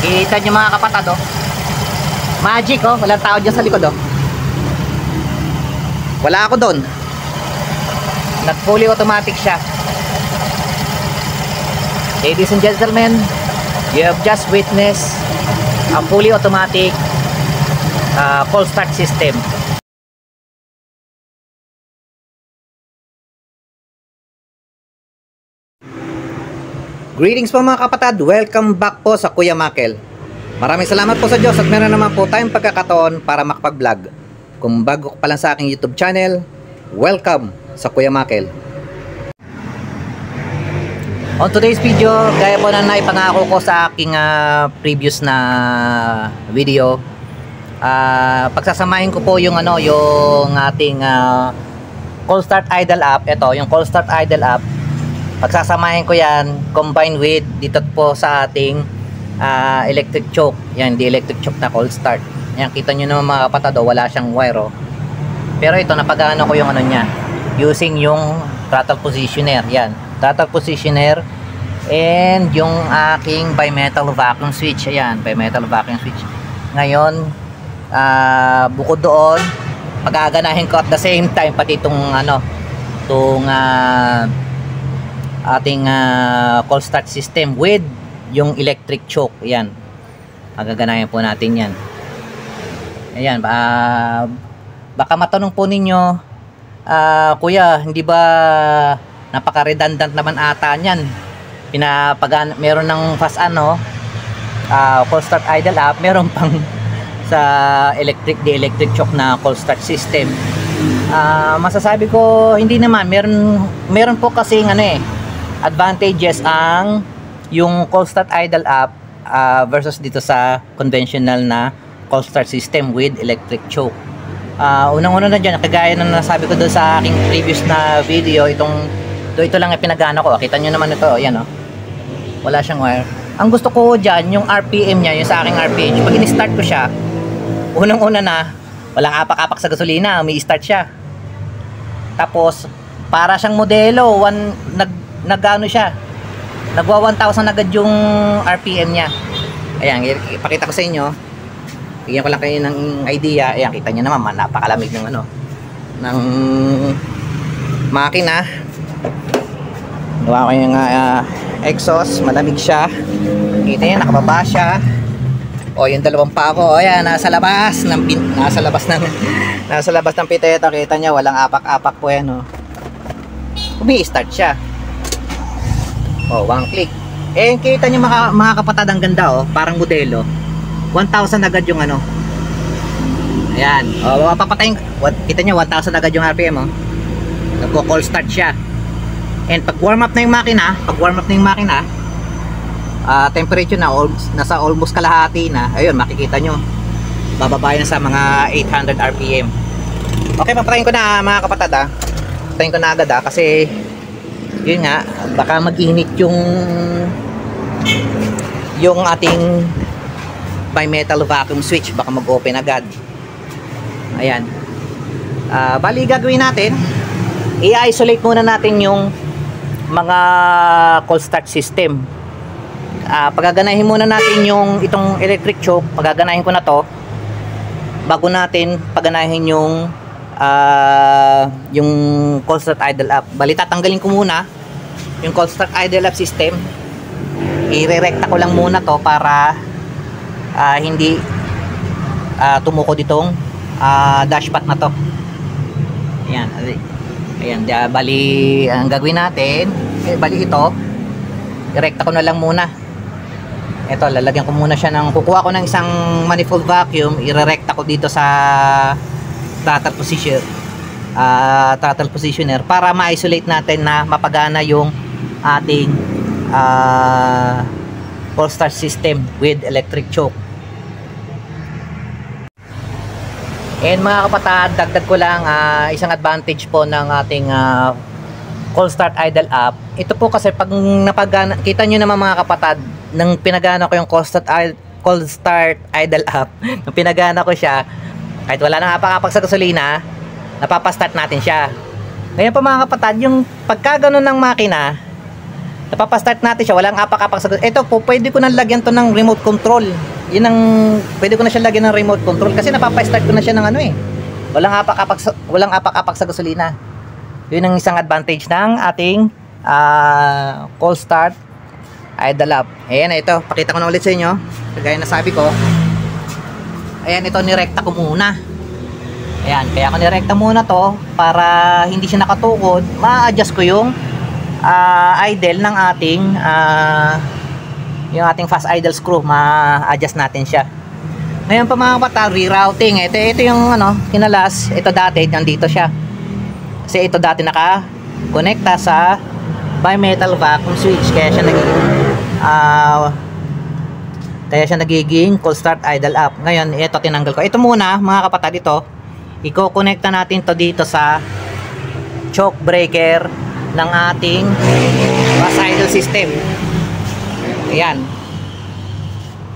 Kita nyo mga kapatid, oh. Magic, oh. Walang tao dyan sa likod, oh. Wala ako doon. Nag fully automatic siya. Ladies and gentlemen, you have just witnessed a fully automatic cold start system. Greetings po mga kapatid, welcome back po sa Kuya Makel. Maraming salamat po sa Diyos at meron naman po tayong pagkakataon para makapag-vlog. Kung bago pa lang sa aking YouTube channel, welcome sa Kuya Makel. On today's video, gaya po na naipangako ko sa aking previous na video, pagsasamahin ko po yung yung ating cold start idle app. Ito, yung cold start idle app. Pagsasamahin ko yan combined with dito po sa ating electric choke. Yan, the electric choke na cold start. Yan, kita nyo naman mga kapatid, wala siyang wire, oh. Pero ito, napagano ko yung niya using yung throttle positioner. Yan, throttle positioner and yung aking bimetal vacuum switch. Ayan, bimetal vacuum switch. Ngayon, bukod doon, pagaganahin ko at the same time pati itong ating cold start system with yung electric choke. Ayan, magaganahin po natin yan. Ayan, baka matanong po ninyo, kuya, hindi ba napaka-redundant naman ata niyan? Meron ng fast cold start idle app, meron pang sa the electric choke na cold start system. Masasabi ko hindi naman, meron po kasi advantages ang yung cold start idle app versus dito sa conventional na cold start system with electric choke. Unang-una na dyan, kagaya na nasabi ko doon sa aking previous na video, ito lang yung pinagana ko. Kita nyo naman ito, yan, oh. Wala siyang wire. Ang gusto ko dyan, yung RPM nya, yung sa aking RPM, pag in-start ko siya, unang-una na, walang apak-apak sa gasolina, umi-start siya. Tapos, para siyang modelo, nagano siya, nagwa 1,000 agad yung RPM nya. Ayan, ipakita ko sa inyo, bigyan ko lang kayo ng idea. Ayan, kita nyo naman, napakalamig ng ng makina. Gawa ko yung exhaust, malamig siya. Kita nyo, nakababa siya. O, yung dalawang pako, ayan, nasa labas ng piteta. Kita nyo, walang apak-apak po yan, oh. Umi-start siya. Oh, one click. Eh, kita nyo mga kapatid, ang ganda, oh. Parang modelo. 1,000 agad yung Ayan. Oh, papatayin. Kita nyo, 1,000 agad yung RPM, oh. Nagko-cold start siya. And pag warm up na yung makina, temperature na nasa almost kalahati na. Ayun, makikita nyo. Bababa na sa mga 800 RPM. Okay, papatayin ko na mga kapatid, ah. Patayin ko na agad, kasi yun nga, baka mag-init yung ating bimetal vacuum switch, baka mag-open agad. Ayan. Bali, gagawin natin, i-isolate muna natin yung mga cold start system. Pagaganahin muna natin itong electric choke. Pagaganahin ko na to bago natin paganahin yung cold start idle app. Bali, tatanggalin ko muna yung cold start idle app system. I-re-recta ko lang muna to para hindi tumuko ditong dashpot na to. Ayan, ayan, bali ang gagawin natin, bali ito, i-recta ko na lang muna. Ito, lalagyan ko muna siya kukuha ko ng isang manifold vacuum, i-re-recta ko dito sa throttle positioner para ma-isolate natin na mapagana yung ating cold start system with electric choke. And mga kapatid, dagdag ko lang isang advantage po ng ating cold start idle app. Ito po kasi pag napagana, kita nyo naman mga kapatid, nang pinagana ko yung cold start idle app, nang pinagana ko siya, kahit wala nang apak-apak sa gasolina, napapastart natin siya. Ngayon pa mga kapatid, yung pagkaganon ng makina, napapastart natin siya, walang apak-apak sa ito po, pwede ko nang lagyan to ng remote control. Yun ang pwede ko na siya lagyan ng remote control kasi napapastart ko na siya ng ano eh, walang apak-apak sa gasolina. Yun ang isang advantage ng ating cold start idle up. Ayan, ito pakita ko na ulit sa inyo kagaya na sabi ko. Ayan, ito nirekta ko muna. Ayan, kaya ako nirekta muna to para hindi siya nakatukod. Ma-adjust ko yung idle ng ating yung ating fast idle screw. Ma-adjust natin siya. Ngayon pa mga kapatid, rerouting. Ito yung ano, kinalas. Ito dati, nandito siya. Kasi ito dati naka-connecta sa bimetal vacuum switch. Kaya siya nagiging cold start idle up. Ngayon, ito tinanggal ko. Ito muna mga kapatid, ito i-connecta natin to dito sa choke breaker ng ating fast idle system. Ayan,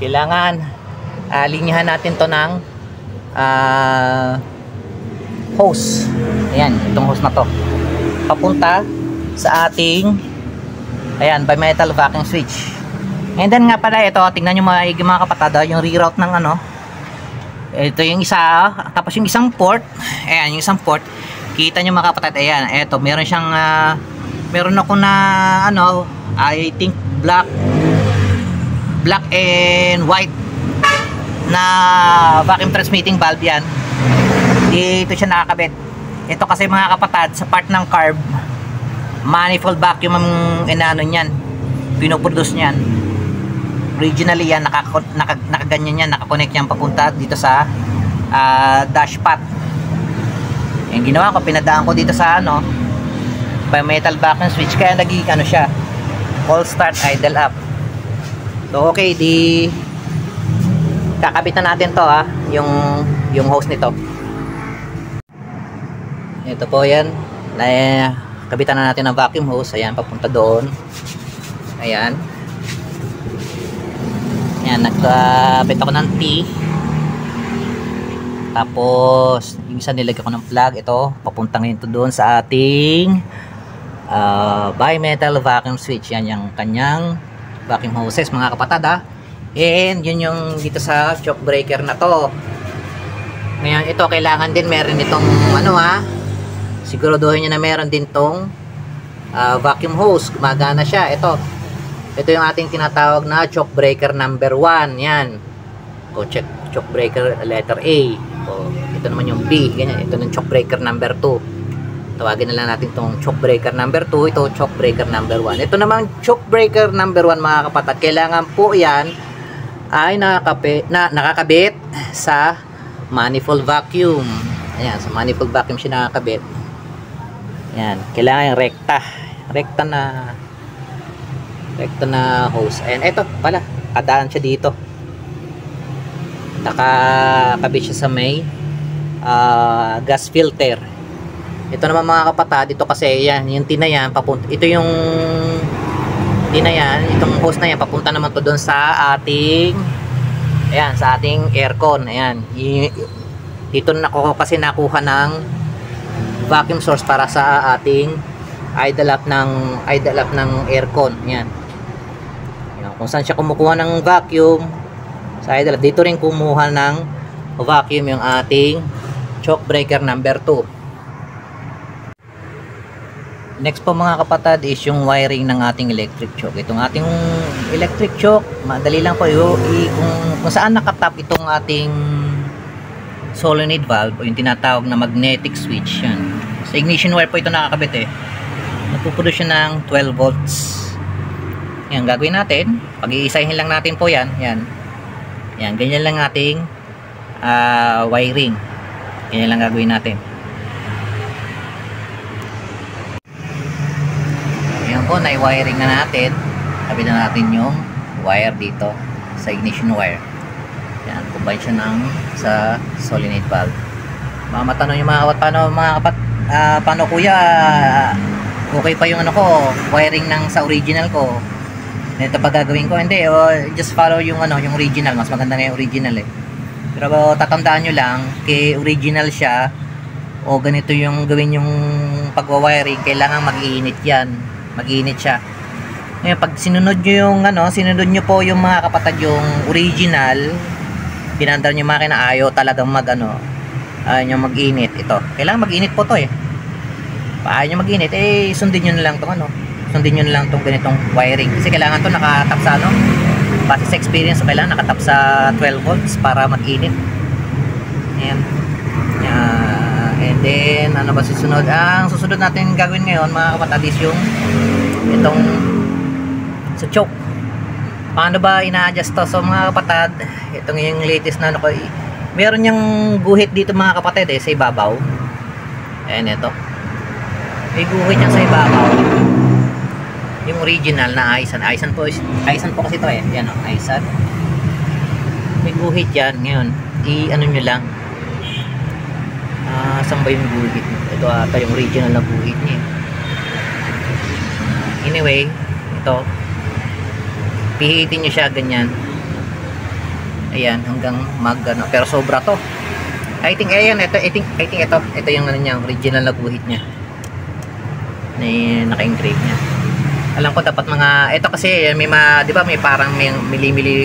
kailangan linyahan natin to ng hose. Ayan, itong hose na to papunta sa ating bimetal vacuum switch. And then nga pala, ito tingnan nyo mga kapatid, yung reroute ng ano, ito yung isa, tapos yung isang port. Ayan, yung isang port, kita nyo mga kapatid. Ayan, ito meron siyang meron ako na ano, I think black and white na vacuum transmitting valve. Yan, dito siya nakakabit. Ito kasi mga kapatid, sa part ng carb, manifold vacuum ang inaano niyan, pinoproduce niyan. Originally yan, nakaganyan yan, nakakonect yan papunta dito sa dashpot. Yung ginawa ko, pinadaan ko dito sa ano, bimetal vacuum switch, kaya naging ano siya, cold start idle up. So okay, kakabitan natin to yung hose nito. Ito po yan, kabitan na natin ang vacuum hose. Ayan, papunta doon. Ayan. Ayan, nagkabit ako ng T. Tapos yung isa nilagay ko ng plug. Ito, papunta ngayon to doon sa ating bimetal vacuum switch. Yan yung kanyang vacuum hoses mga kapatid and yun yung dito sa choke breaker na to. Ngayon ito, kailangan din meron itong ano siguraduhin nyo na meron din tong vacuum hose, gumagana siya. Ito yung ating tinatawag na choke breaker number 1. Yan. O choke breaker letter A. O ito naman yung B. Ganyan. Ito yung choke breaker number 2. Tawagin na lang natin itong choke breaker number 2. Ito choke breaker number 1. Ito naman choke breaker number 1 mga kapatid. Kailangan po yan ay nakakabit sa manifold vacuum. Ayan. Sa manifold vacuum siya nakakabit. Ayan. Kailangan yung rekta na hose. Ayan, ito pala, kadaan siya dito, nakakabit siya sa may gas filter. Ito naman mga kapatid, ito kasi yan, yung tina yan papunta, ito yung tina yan, itong hose na yan papunta naman to doon sa ating sa ating aircon. Ayan, dito na ako kasi nakuha ng vacuum source para sa ating idle up ng aircon. Ayan, kung saan siya kumukuha ng vacuum sa idle up, dito rin kumuha ng vacuum yung ating choke breaker number 2. Next po mga kapatid is yung wiring ng ating electric choke. Itong ating electric choke, madali lang po kung saan nakatap itong ating solenoid valve o yung tinatawag na magnetic switch. Yan, sa ignition wire po ito nakakabit nagpuproduce siya ng 12 volts. Yan, gagawin natin, pag-iisahin lang natin po yan. Yan, ganyan lang ating wiring. Ganyan lang gagawin natin. Yan po, na-wiring na natin. Sabi na natin yung wire dito sa ignition wire. Yan, combine siya sa solenoid valve. Matanong yung mga kapat, paano kuya, okay pa yung ano ko, wiring sa original ko, ito pa gagawin ko? Hindi, just follow yung yung original. Mas maganda nga yung original pero tatandaan nyo lang, kay original siya o ganito yung gawin yung pagwa-wiring, kailangan mag-iinit yan, mag-iinit siya. Ngayon, pag sinunod nyo yung sinunod nyo po yung mga kapatid yung original, pinandar nyo yung makina, ayaw talagang ayaw nyo mag-init. Ito, kailangan mag-init po to eh. Ayaw nyo mag-init, sundin nyo na lang tong sundin nyo na lang tong ganitong wiring. Kasi kailangan to nakatap sa base sa experience, kailangan nakatap sa 12 volts para mag-init. Ayan. And then, ano ba susunod? Ang susunod natin gagawin ngayon, mga kapatid, is yung itong sa choke. Paano ba ina-adjust to? So mga kapatid, itong yung latest na ko, meron yung guhit dito mga kapatid sa ibabaw. Ayan, ito. May guhit yan sa ibabaw. Yung original na Aisan. Aisan po kasi ito Yan Aisan. May guhit yan. Ngayon, nyo lang. Saan ba yung guhit? Ito ata yung original na guhit niya. Anyway, ito. Pihitin nyo siya ganyan. Ayan, hanggang pero sobra to. I think ito yung niya, original na guhit niya. Na naka-engrave niya. Alam ko dapat ito kasi may di ba may parang may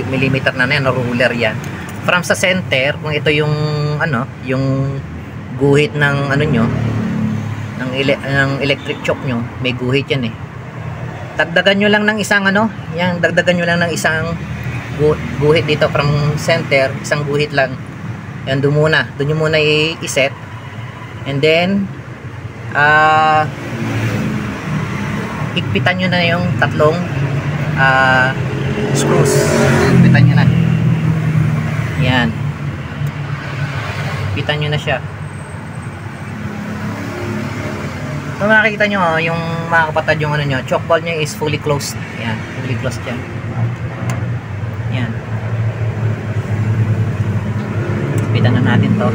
millimeter na yan, ruler yan. From sa center, kung ito yung yung guhit ng nyo, ng electric choke nyo, may guhit yan dagdagan nyo lang ng isang dagdagan nyo lang ng isang guhit dito from center, isang guhit lang. Yan, doon nyo muna i-set. And then higpitan nyo na yung tatlong screws. Higpitan nyo na. Yan. Higpitan nyo na siya. So makikita nyo yung mga kapatid yung nyo, choke ball nyo is fully closed. Yan, fully closed yan. Yan. Higpitan na natin to.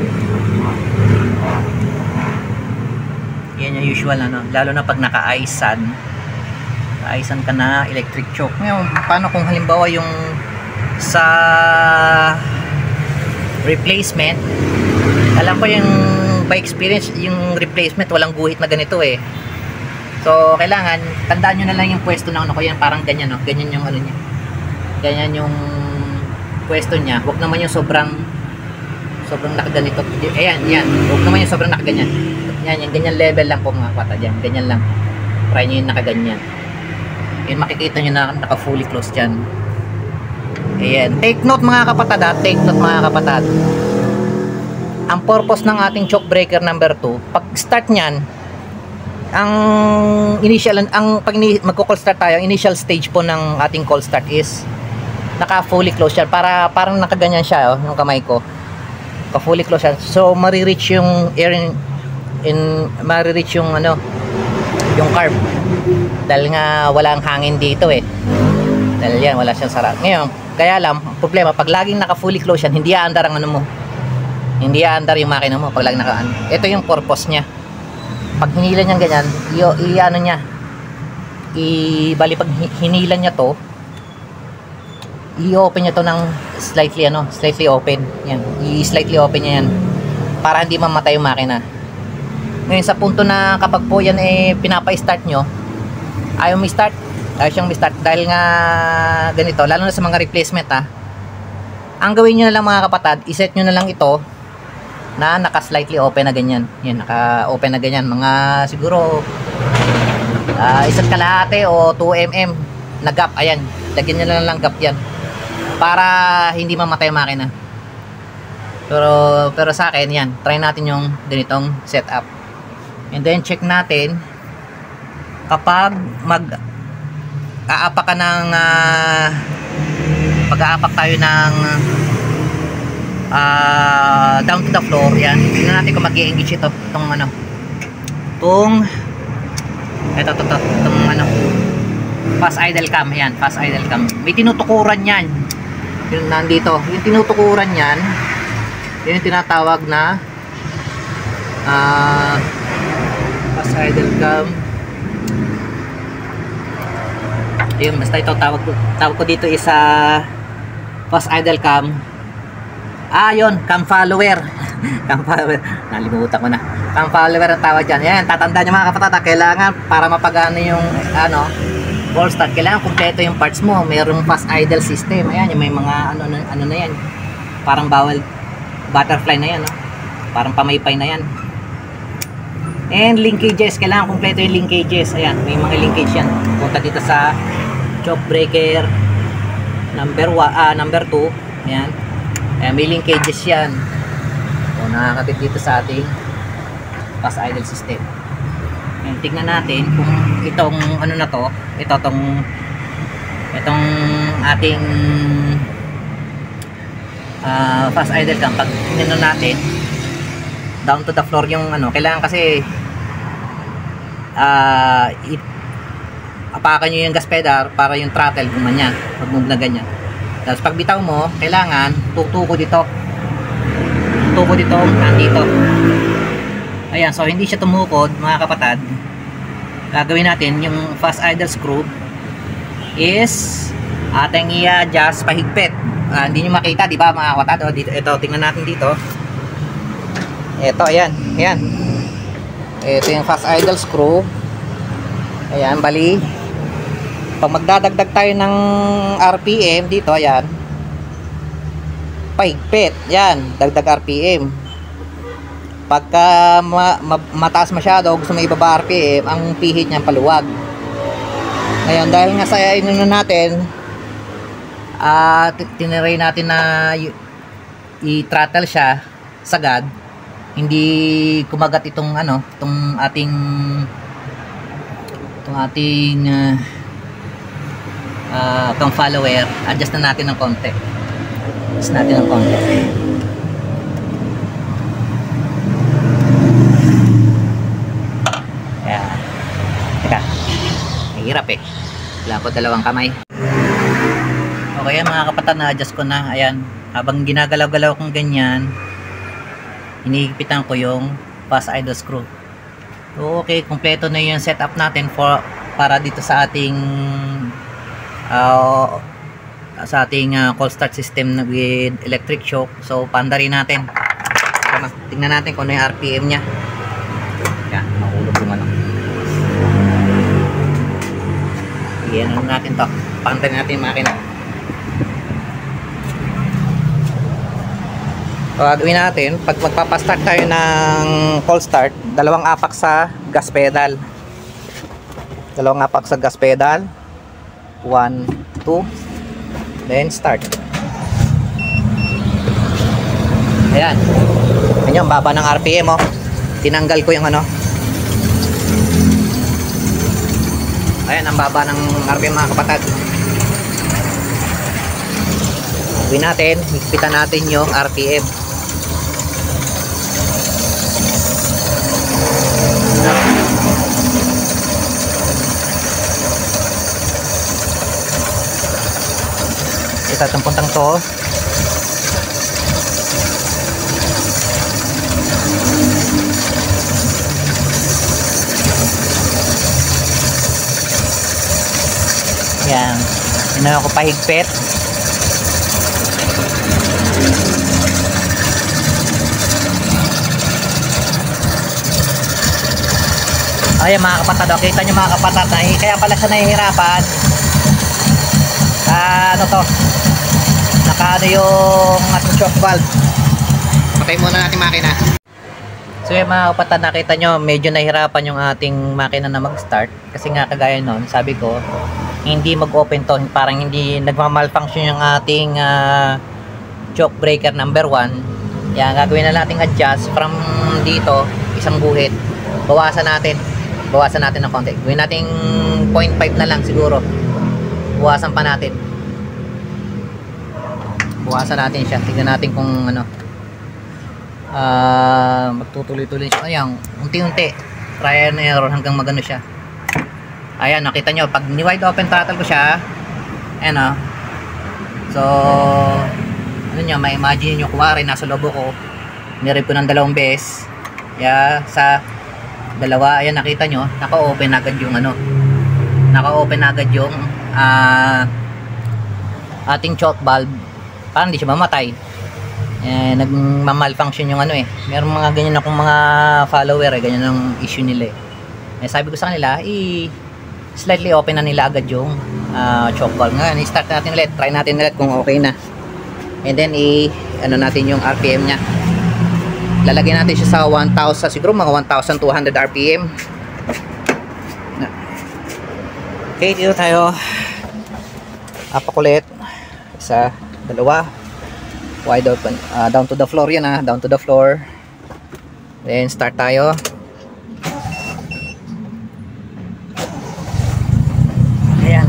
Yan yung usual lalo na pag naka-Aisan ka na electric choke. Ngayon, paano kung halimbawa yung sa replacement, alam ko yung by experience, yung replacement walang guhit na ganito so kailangan tandaan nyo na lang yung pwesto ng yan, parang ganyan ganyan yung niya, ganyan yung pwesto niya. Huwag naman yung sobrang nakaganito. Ayan, yan, huwag naman yung sobrang nakaganyan. Yan, yung ganyan level lang po mga kapatid. Yan, ganyan lang, try nyo yung nakaganyan. Yun, makikita nyo na naka fully closed yan. Ayan, take note mga kapatid take note mga kapatid. Ang purpose ng ating choke breaker number 2, pag start nyan, ang initial, pag magko-call start tayo, ang initial stage po ng ating call start is naka fully closed yan, parang nakaganyan siya yung kamay ko, naka fully closed yan. So marireach yung air marireach yung yung carb, dahil nga walang hangin dito dahil yan, wala siyang sara. Ngayon, kaya lang problema, pag laging naka fully closed yan, hindi aandar ang mo, hindi aandar yung makina mo pag laging ito yung purpose niya. Pag hinila niya ganyan, niya, bali pag hinila niya to, i-open niya to ng slightly open. Yan, i-slightly open niya yan para hindi mamatay yung makina. Ngayon sa punto na kapag po yan pinapa-start nyo, ayaw siyang start dahil nga ganito, lalo na sa mga replacement ang gawin nyo na lang mga kapatid, iset nyo na lang ito na naka slightly open na ganyan. Yan, naka open na ganyan, mga siguro isa't kalahati o 2 mm na gap. Ayan, lagyan nyo na lang gap yan para hindi mamatay yung makina. Pero sa akin yan, try natin yung ganitong setup. And then check natin kapag mag-aapak ka ng pag-aapak tayo ng down to the floor. Yan, tingnan natin kung mag-i-engage itong fast idle cam. Yan, fast idle cam, may tinutukuran yan. Yung nandito, yung tinutukuran yan, yun yung tinatawag na fast idle cam. Ayun, basta ito tawag ko dito is fast idle cam. Yun, cam follower. Cam follower, nalimutan ko na. Cam follower ang tawag dyan. Yan, tatandaan nyo mga kapatid, kailangan para mapagano yung Cold start, kailangan kumpleto yung parts mo. Mayroong fast idle system. Ayan, yung may mga ano na yan. Parang bawal butterfly na yan, no? Parang pamaypay na yan. And linkages, kailangan kumpleto yung linkages. Ayan, may mga linkage yan. Punta dito sa choke breaker number 2. Ayan. Ayan, may linkages yan. O, nakakatid dito sa ating fast idle system. Ayan, tignan natin kung itong ano na to, itong ating fast idle cam, pag tingnan natin down to the floor yung ano, kailangan kasi apakan nyo yung gas pedal para yung throttle gumanya, mag-move na ganyan. Tapos pag bitaw mo, kailangan tutuko dito nandito. Ayan, so hindi siya tumukod mga kapatid. Gagawin natin yung fast idle screw is ating i-adjust pahigpit. Hindi nyo makita, di ba mga kapatid? O, dito, ito, tingnan natin dito. Ito, ayan. Ito yung fast idle screw. Ayan, bali pag magdadagdag tayo ng RPM dito, ayan, pahigpit, yan, dagdag RPM. Pagka mataas masyado, gusto mo ibaba RPM, ang pihit niya paluwag. Ngayon, dahil nga sa inuna natin, tiniray natin na i-throttle siya sagad, hindi kumagat itong ano, itong ating cam follower. Adjust na natin ng konti. Ayan. Teka, mahirap eh, wala ko dalawang kamay. Okay yan mga kapatid, na-adjust ko na. Ayan, habang ginagalaw-galaw kong ganyan, hinihigpitan ko yung fast idle screw. So, okay, kumpleto na yung setup natin para dito sa ating cold start system with electric shock. So, pandarin natin. Tingnan natin kung ano yung RPM nya. Yan, mahulog yung ano. Iyan natin to. Pandarin natin yung makina. So, gagawin natin, pag magpapastart tayo ng cold start, dalawang apak sa gas pedal. 1, 2, then start. Ayan. Ayan yung baba ng RPM, oh. Tinanggal ko yung ano. Ayan, ang baba ng RPM mga kapatid. Gawin natin, higpitan natin yung RPM. Ito itong puntang to. Yan. Ino ko pahigpit. Ayan mga kapatid, kita nyo mga kapatid, kaya pala siya nahihirapan. Ano to, nakaano yung ating shock valve. Patay muna natin makina. So yung mga kapatid, nakita nyo medyo nahihirapan yung ating makina na mag-start. Kasi nga kagaya nun, sabi ko hindi mag-open to, parang hindi nagmamalfunction yung ating choke breaker number 1. Yan, gagawin na natin adjust from dito, isang guhit. Bawasan natin ng konti. Gawin natin 0.5 na lang siguro. Bawasan pa natin. Bawasan natin siya. Tignan natin kung ano. Magtutuloy-tuloy siya. Ayan, unti-unti. Try and error hanggang magano siya. Ayan, nakita nyo. Pag ni-wide open throttle ko siya, ayan o. So, ano nyo, may imagine nyo, kuwari, nasa lobo ko. Nirib ko ng 2 beses. Yeah, sa dalawa, ayan nakita nyo, naka-open agad yung ano, naka-open agad yung ating choke valve, parang hindi siya mamatay. Nagmamalfunction yung ano eh. Meron mga ganyan akong mga follower eh, ganyan ang issue nila eh. Sabi ko sa kanila, slightly open na nila agad yung choke valve. Ngayon, i-start natin ulit. Try natin ulit kung okay na. And then, ano natin yung RPM nya. Lalagyan natin siya sa 1,000, siguro mga 1,200 RPM. Okay, dito tayo. Apak ulit. Isa, dalawa. Wide open. Down to the floor yan ha. Down to the floor. Then, start tayo. Ayan.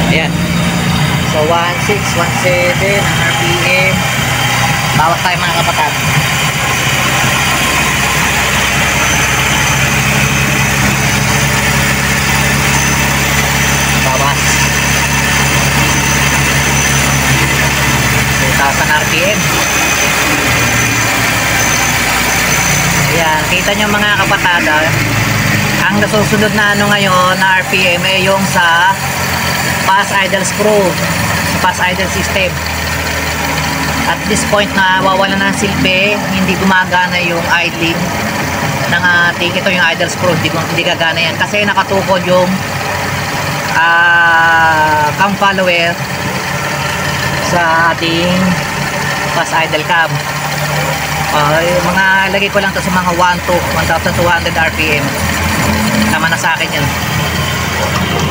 Ayan. So, 1.6, 1.7 ang RPM. Bawas tayo mga kapatid. Bawas. 2,000 RPM. Ayan, kita nyo mga kapatid, ang nasusunod na ano ngayon na RPM ay yung sa pass idle screw, pass idle system. At this point na wawala na ng silbi, hindi gumagana yung idling ng ating, ito yung idle screw, hindi gagana yan kasi nakatukod yung cam follower sa ating pass idle cam. Mga lagay ko lang to sa mga 1,200 RPM. Tama na sa akin yan.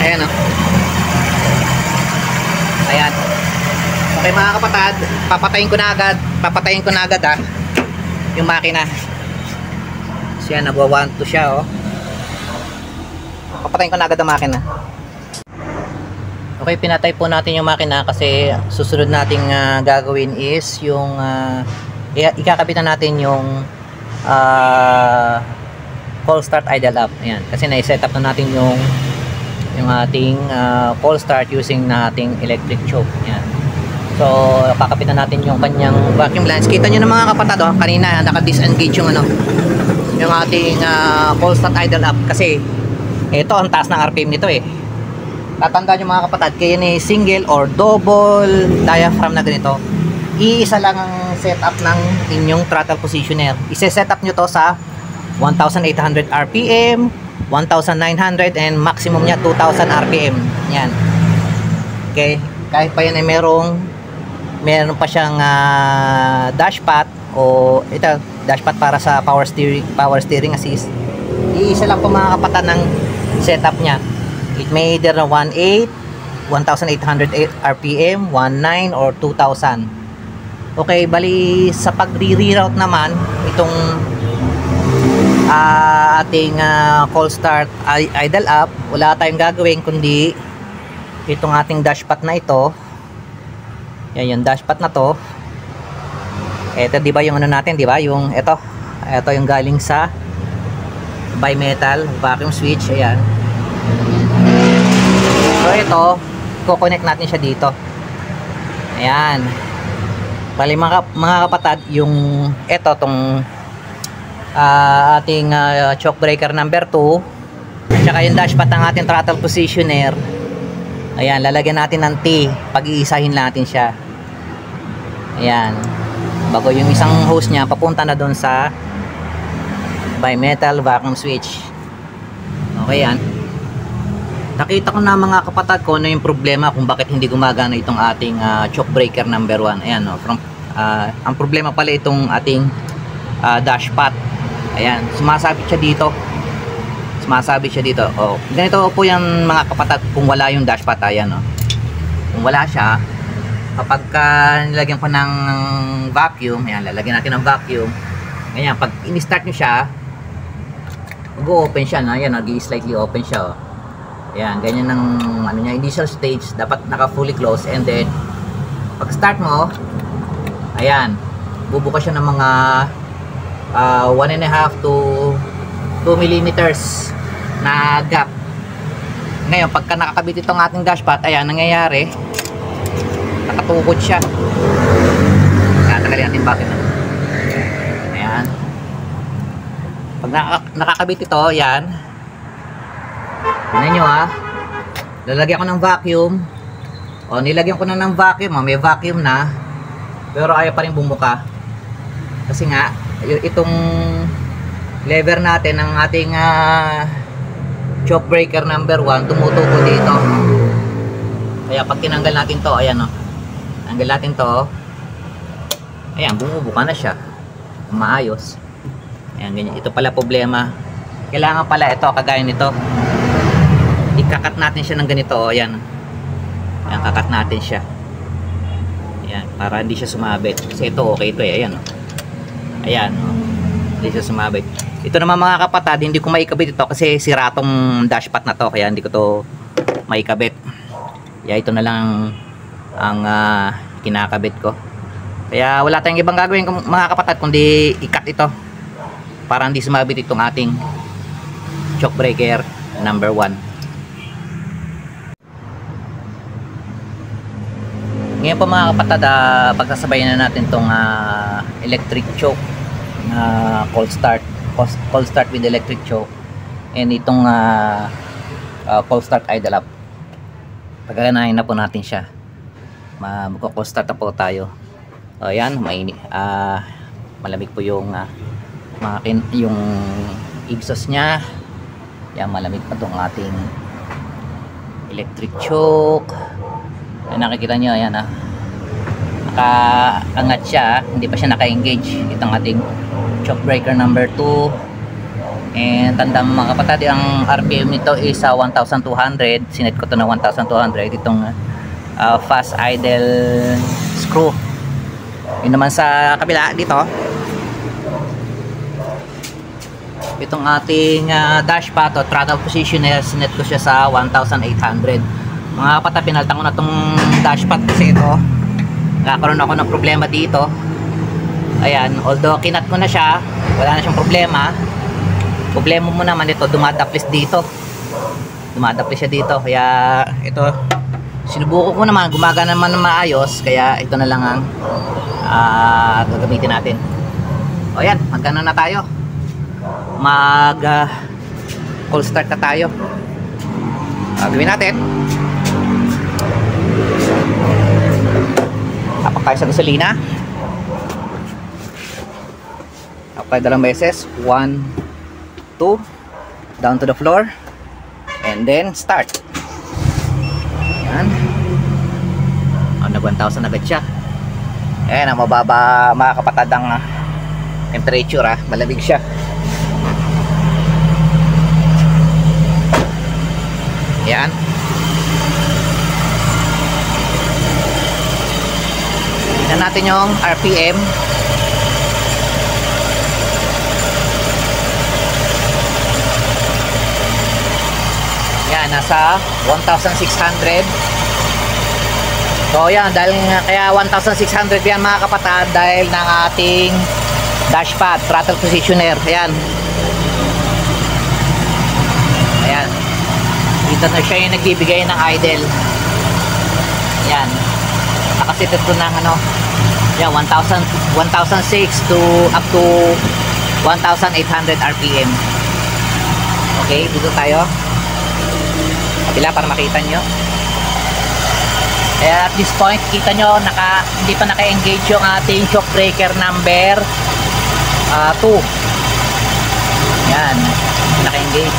Ayan o. Ayan. Okay mga kapatid, papatayin ko na agad ha, yung makina. Siya, nagwa 1 to siya oh. Papatayin ko na agad ang makina. Okay, pinatay po natin yung makina kasi susunod nating gagawin is yung ikakapitan natin yung call start idle up. Ayan, kasi na-set up na natin yung ating call start using na ating electric choke. Ayan. So, kakapitan natin yung kanyang vacuum lines. Kita nyo na mga kapatid, oh, kanina naka-disengage yung yung ating call start idle up kasi ito ang taas ng RPM nito eh. Tatandaan nyo mga kapatid, kaya ni single or double diaphragm na ganito, iisa lang ang setup ng inyong throttle positioner. Ise-set up nyo to sa 1,800 RPM, 1,900 and maximum nya 2,000 RPM. Yan. Okay, kahit pa yan ay meron pa siyang dashpad o ito dashpad para sa power steering assist. Iisa lang po mga kapatid ng setup nya. It may either 1.8, 1,800 RPM, 1.9 or 2,000. Okay, bali sa pag-reroute naman itong ating call start idle up, wala tayong gagawin kundi itong ating dashpad na ito. Yan yung dashpad na to. Ito, di ba yung ano natin, di ba? Yung ito yung galing sa bimetal vacuum switch. Ayan. So ito, ko-connect natin siya dito. Ayan. Bali mga kapatid, yung ito tong ating choke breaker number 2 at saka yung dashpad ng ating throttle positioner. Ayan, lalagyan natin ng T. Pag-iisahin natin siya. Ayan. Bago yung isang hose niya papunta na doon sa bimetal vacuum switch. Okay yan. Nakita ko na mga kapatid ko ano yung problema kung bakit hindi gumagana itong ating choke breaker number 1. Ayan o. Ang problema pala itong ating dashpad. Ayan. Sumasabit siya dito. Oh, ganito po yung mga kapatid kung wala yung dashpad. Ayan o. Kung wala siya, kapag nilagyan ko ng vacuum, ayan, lalagyan natin ng vacuum. Ganyan, pag in-start nyo siya, mag-open siya na. Ayan, nag-slightly open siya o. Ayan, ganyan ng ano niya, initial stage, dapat naka fully closed, and then pag start mo, ayan, bubukas siya ng mga 1.5 to 2 millimeters na gap. Ngayon, pagka nakakabit itong ating dashpad, ayan, nangyayari, nakatukod siya. Tagalin natin bakit. Ayan. Pag nakakabit ito, ayan, tignan nyo ha, lalagyan ko ng vacuum. O, nilagyan ko na ng vacuum, may vacuum na, pero ayaw pa rin bumuka. Kasi nga itong lever natin ng ating choke breaker number 1 tumutuko dito. Kaya pag tinanggal natin to, ayan o, tanggal natin to, ayan, bumubuka na siya maayos. Ayan, ganyan. Ito pala problema, kailangan pala ito, kagaya nito, ikakat natin siya ng ganito. Ayan, ayan, kakat natin siya. Ayan, para hindi siya sumabit. Kasi ito okay ito eh. Ayan, ayan, hindi siya sumabit. Ito naman mga kapatid, hindi ko maikabit ito kasi sira tong dashpot na to, kaya hindi ko to maikabit. Kaya ito na lang ang kinakabit ko. Kaya wala tayong ibang gagawin mga kapatid kundi ikat ito para hindi sumabit itong ating choke breaker number 1. Ngayon po mga kapatid, pagsasabayan na natin itong electric choke na cold start with electric choke and itong cold start idle up. Pagkaganahin na po natin siya, magko-cold start na po tayo. O yan, malamig po yung yung exhaust nya. Yan, malamig pa itong ating electric choke. Ayan, nakikita nyo, ayan nakaangat siya, hindi pa siya naka-engage itong ating choke breaker number 2. And tandaan mga kapatid, ang RPM nito is 1,200. Sinet ko to na 1,200 itong fast idle screw. Yun naman sa kabila dito, itong ating dashpot o throttle positioner, sinet ko siya sa 1,800. Mga kapatid, pinaltan ko na itong dashpot kasi ito nagkakaroon ako ng problema dito. Ayan, although kinat ko na siya, wala na siyang problema. Problema mo naman ito, dumadaplis dito. Dumadaplis siya dito. Kaya ito, sinubuko ko naman, gumagana naman na maayos. Kaya ito na lang ang gagamitin natin. O yan, magkano na tayo? Cold start na tayo. Gawin natin. Tapak tayo sa gasolina. Tapak tayo dalawang beses. 1, 2, down to the floor, and then start. Yan. Nag 1,000 agad siya. Ayan, ang mababa mga kapatid ang temperature, malamig siya. Yan. Tignan natin yung RPM. Yan, nasa 1,600. So yan, dahil kaya 1,600 yan mga kapatid, dahil ng ating dashpot, throttle positioner. Ayan. Ayan. Dito na siya yung nagbibigay ng idle. Ayan. Nakasit ito ng yan, 1,006 to up to 1,800 RPM. Okay, dito tayo. Kabila para makita nyo. Kaya at this point, kita nyo, hindi pa naka-engage yung ating choke breaker number 2. Yan, naka-engage.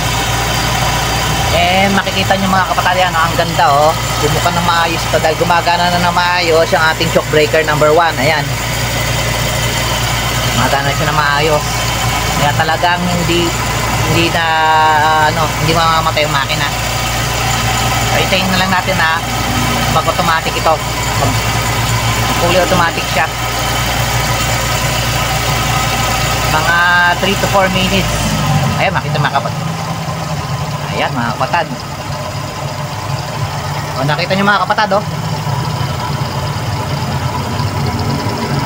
And makikita nyo mga kapatid, ang ganda bumuka na maayos ito dahil gumagana na maayos yung ating choke breaker number 1. Ayan, gumagana siya na maayos. Kaya talagang hindi mamamatay yung makina. So, itayin na lang natin pag automatic ito, fully automatic siya, mga 3 to 4 minutes. Ayan, makita mga kapatid. Ayan mga kapatid, nakita nyo mga kapatid,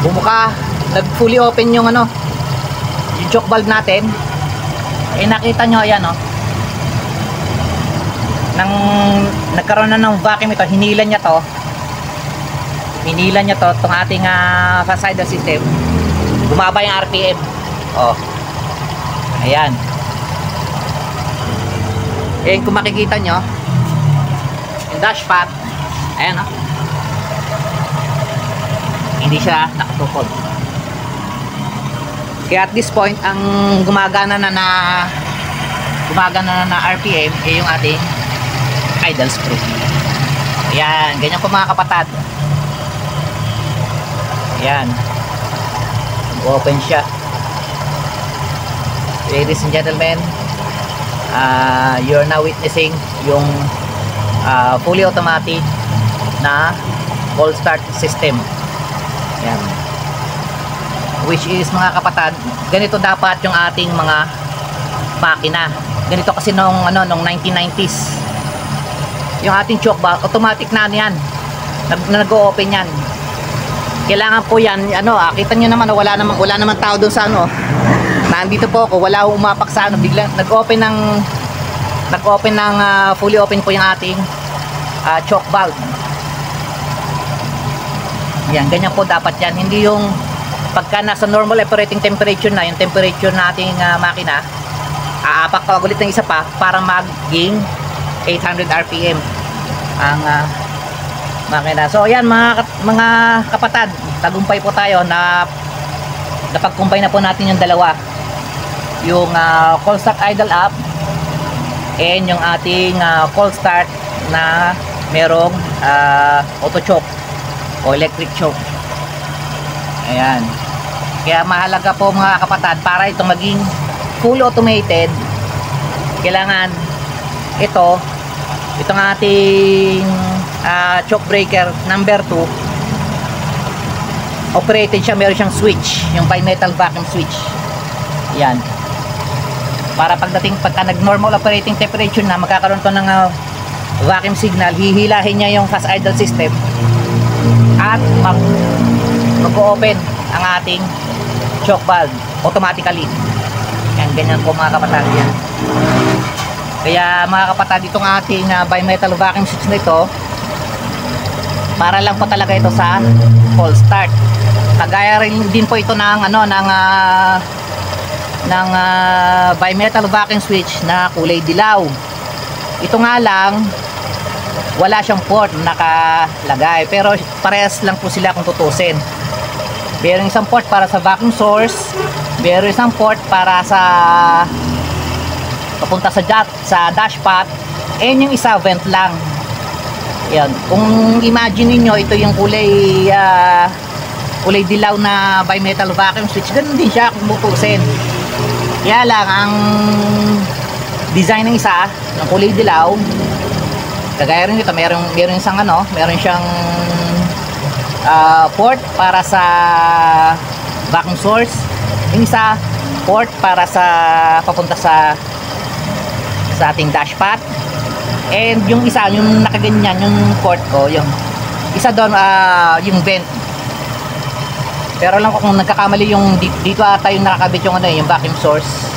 bumuka, nag fully open yung yung choke valve natin. Nakita nyo, ayan nang nagkaroon na ng vacuum ito, hinila niya to itong ating fast idle system, bumaba yung RPM. Ayan. Ayan, kung makikita nyo yung dashpot, ayan hindi siya nakatukod. Kaya at this point, ang gumagana na RPM ay yung ating idle screw. Ayan, ganyan po mga kapatad. Ayan, open siya. Ladies and gentlemen, you're now witnessing yung fully automatic na cold start system. Ayan. Which is mga kapatid, ganito dapat yung ating mga makina. Ganito kasi nung 1990s. Yung ating choke valve, automatic na yan. Nag-o-open yan. Kailangan po yan, kita nyo naman, wala naman tao doon sa nandito po ako, wala umapak sa biglang nag-open ng fully open po yung ating choke valve. Yan, ganyan po dapat yan. Hindi yung pagka nasa normal operating temperature na, yung temperature nating makina, aapak pa ulit ng isa pa para maging 800 RPM ang makina. So ayan mga kapatid, tagumpay po tayo na napag-combine na po natin yung dalawa, yung cold start idle up and yung ating cold start na merong auto choke o electric choke. Ayan, kaya mahalaga po mga kapatid, para ito maging fully automated, kailangan itong ating choke breaker number 2 operated siya, meron siyang switch, yung bimetal vacuum switch. Yan, para pagka nag normal operating temperature na, magkakaroon to ng vacuum signal, hihilahin niya yung fast idle system at mag-open ang ating choke valve automatically. Yan, ganyan po mga kapatid yan. Kaya mga kapatid, itong ating bimetal vacuum switch na ito, para lang po talaga ito sa cold start. Kagaya rin din po ito ng bimetal vacuum switch na kulay dilaw. Ito nga lang, wala siyang port nakalagay, pero parehas lang po sila kung tutusin. Meron isang port para sa vacuum source, meron isang port para sa papunta sa dashpot, and yung isa vent lang. Yan, kung imagine niyo, ito yung kulay dilaw na bimetal vacuum switch, ganun din siya kung tutusin. Kaya lang ang design ng isa ng kulay dilaw, kagaya rin dito, meron siyang port para sa vacuum source, yung isa port para sa papunta sa ating dashpot, and yung isa, yung nakaganyan, yung port ko, yung isa doon yung vent. Pero lang kung nagkakamali, yung dito ata yung nakakabit yung yung vacuum source.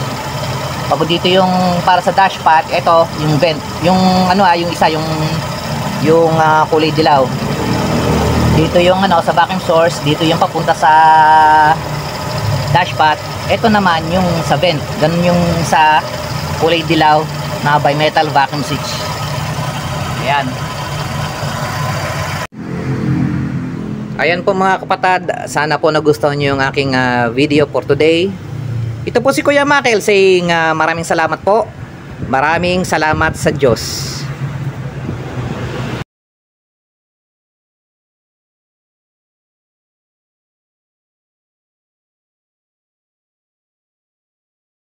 Pag dito yung para sa dashpot, ito yung vent. Yung yung isa yung kulay dilaw. Dito yung sa vacuum source, dito yung papunta sa dashpot. Ito naman yung sa vent. Ganun yung sa kulay dilaw na bimetal vacuum switch. Ayan. Ayan po mga kapatid, sana po nagustuhan nyo yung aking video for today. Ito po si Kuya Makel saying maraming salamat po. Maraming salamat sa Diyos.